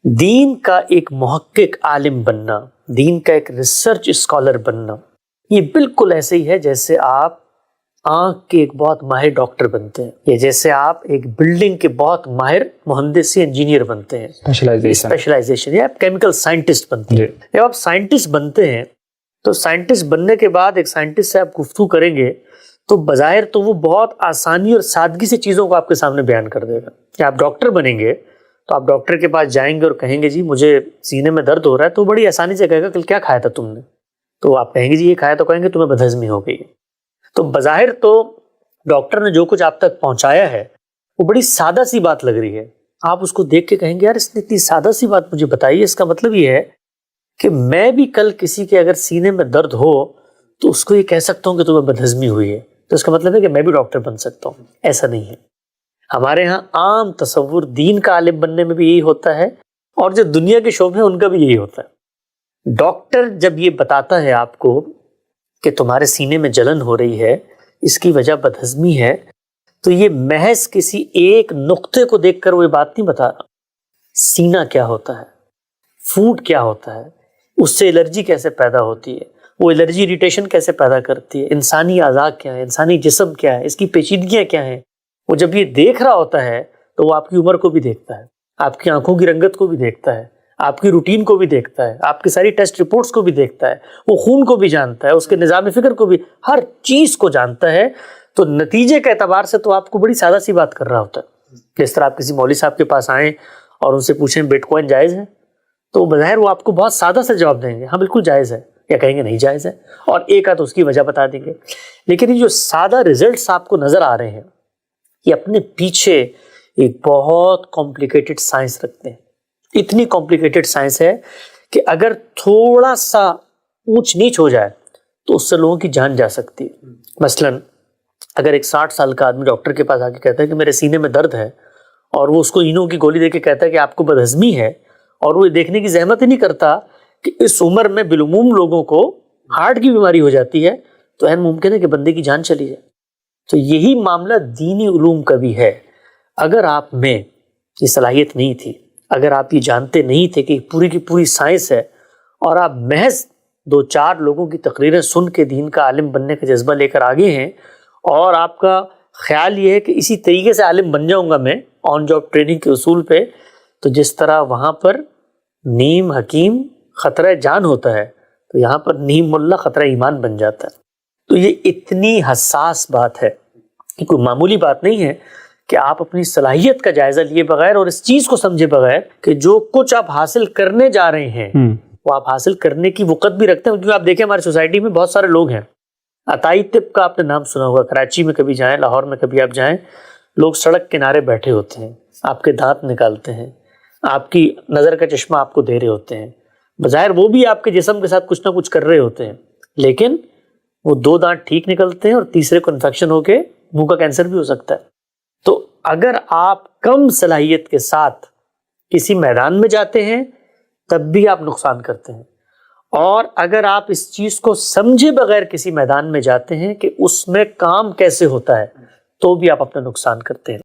دین کا ایک محقق عالم بننا، دین کا ایک ریسرچ اسکالر بننا، یہ بالکل ایسے ہی ہے جیسے آپ آنکھ کے ایک بہت ماہر ڈاکٹر بنتے ہیں، یا جیسے آپ ایک بلڈنگ کے بہت ماہر مہندسی انجینئر بنتے ہیں، اسپیشلائزیشن، یا آپ کیمیکل سائنٹسٹ بنتے ہیں۔ جب آپ سائنٹسٹ بنتے ہیں تو سائنٹسٹ بننے کے بعد ایک سائنٹسٹ سے آپ گفتگو کریں گے تو بظاہر تو وہ بہت آسانی اور سادگی سے چیزوں کو آپ کے سامنے بیان کر دے گا۔ کہ آپ ڈاکٹر بنیں گے تو آپ ڈاکٹر کے پاس جائیں گے اور کہیں گے جی مجھے سینے میں درد ہو رہا ہے، تو بڑی آسانی سے کہے گا کل کیا کھایا تھا تم نے؟ تو آپ کہیں گے جی یہ کھایا، تو کہیں گے تمہیں بدہضمی ہو گئی۔ تو بظاہر تو ڈاکٹر نے جو کچھ آپ تک پہنچایا ہے وہ بڑی سادہ سی بات لگ رہی ہے، آپ اس کو دیکھ کے کہیں گے یار اس نے اتنی سادہ سی بات مجھے بتائی ہے، اس کا مطلب یہ ہے کہ میں بھی کل کسی کے اگر سینے میں درد ہو تو اس کو یہ کہہ سکتا ہوں کہ تمہیں بدہضمی ہوئی ہے، تو اس کا مطلب ہے کہ میں بھی ڈاکٹر بن سکتا ہوں۔ ایسا نہیں ہے، ہمارے ہاں عام تصور دین کا عالم بننے میں بھی یہی ہوتا ہے، اور جو دنیا کے شعبے ہیں ان کا بھی یہی ہوتا ہے۔ ڈاکٹر جب یہ بتاتا ہے آپ کو کہ تمہارے سینے میں جلن ہو رہی ہے، اس کی وجہ بدہضمی ہے، تو یہ محض کسی ایک نقطے کو دیکھ کر وہ یہ بات نہیں بتا رہا۔ سینہ کیا ہوتا ہے، فوڈ کیا ہوتا ہے، اس سے الرجی کیسے پیدا ہوتی ہے، وہ الرجی اریٹیشن کیسے پیدا کرتی ہے، انسانی اعضاء کیا ہے، انسانی جسم کیا ہے، اس کی پیچیدگیاں کیا ہیں، وہ جب یہ دیکھ رہا ہوتا ہے تو وہ آپ کی عمر کو بھی دیکھتا ہے، آپ کی آنکھوں کی رنگت کو بھی دیکھتا ہے، آپ کی روٹین کو بھی دیکھتا ہے، آپ کی ساری ٹیسٹ رپورٹس کو بھی دیکھتا ہے، وہ خون کو بھی جانتا ہے، اس کے نظام فکر کو بھی، ہر چیز کو جانتا ہے۔ تو نتیجے کے اعتبار سے تو آپ کو بڑی سادہ سی بات کر رہا ہوتا ہے۔ جس طرح آپ کسی مولوی صاحب کے پاس آئیں اور ان سے پوچھیں بٹ کوائن جائز ہے، تو بظاہر وہ آپ کو بہت سادہ سے جواب دیں گے، ہاں بالکل جائز ہے، یا کہیں گے نہیں جائز ہے، اور ایک آدھ اس کی وجہ بتا دیں گے۔ لیکن یہ جو سادہ ریزلٹس آپ کو نظر آ رہے ہیں، یہ اپنے پیچھے ایک بہت کمپلیکیٹڈ سائنس رکھتے ہیں۔ اتنی کمپلیکیٹڈ سائنس ہے کہ اگر تھوڑا سا اونچ نیچ ہو جائے تو اس سے لوگوں کی جان جا سکتی ہے۔ مثلاً اگر ایک 60 سال کا آدمی ڈاکٹر کے پاس آ کے کہتا ہے کہ میرے سینے میں درد ہے، اور وہ اس کو اینو کی گولی دے کے کہتا ہے کہ آپ کو بدہضمی ہے، اور وہ دیکھنے کی زحمت ہی نہیں کرتا کہ اس عمر میں بالعموم لوگوں کو ہارٹ کی بیماری ہو جاتی ہے، تو عین ممکن ہے کہ بندے کی جان چلی جائے۔ تو یہی معاملہ دینی علوم کا بھی ہے۔ اگر آپ میں یہ صلاحیت نہیں تھی، اگر آپ یہ جانتے نہیں تھے کہ پوری کی پوری سائنس ہے، اور آپ محض 2-4 لوگوں کی تقریریں سن کے دین کا عالم بننے کا جذبہ لے کر آگے ہیں، اور آپ کا خیال یہ ہے کہ اسی طریقے سے عالم بن جاؤں گا میں آن جاب ٹریننگ کے اصول پہ، تو جس طرح وہاں پر نیم حکیم خطرہ جان ہوتا ہے، تو یہاں پر نیم ملا خطرہ ایمان بن جاتا ہے۔ تو یہ اتنی حساس بات ہے کہ کوئی معمولی بات نہیں ہے کہ آپ اپنی صلاحیت کا جائزہ لیے بغیر اور اس چیز کو سمجھے بغیر کہ جو کچھ آپ حاصل کرنے جا رہے ہیں وہ آپ حاصل کرنے کی وقت بھی رکھتے ہیں۔ کیونکہ آپ دیکھیں ہماری سوسائٹی میں بہت سارے لوگ ہیں، عطائی طب کا آپ نے نام سنا ہوگا، کراچی میں کبھی جائیں، لاہور میں کبھی آپ جائیں، لوگ سڑک کنارے بیٹھے ہوتے ہیں، آپ کے دانت نکالتے ہیں، آپ کی نظر کا چشمہ آپ کو دے رہے ہوتے ہیں، بظاہر وہ بھی آپ کے جسم کے ساتھ کچھ نہ کچھ کر رہے ہوتے ہیں، لیکن وہ 2 دانت ٹھیک نکلتے ہیں اور تیسرے کو انفیکشن ہو کے منہ کا کینسر بھی ہو سکتا ہے۔ تو اگر آپ کم صلاحیت کے ساتھ کسی میدان میں جاتے ہیں تب بھی آپ نقصان کرتے ہیں، اور اگر آپ اس چیز کو سمجھے بغیر کسی میدان میں جاتے ہیں کہ اس میں کام کیسے ہوتا ہے تو بھی آپ اپنا نقصان کرتے ہیں۔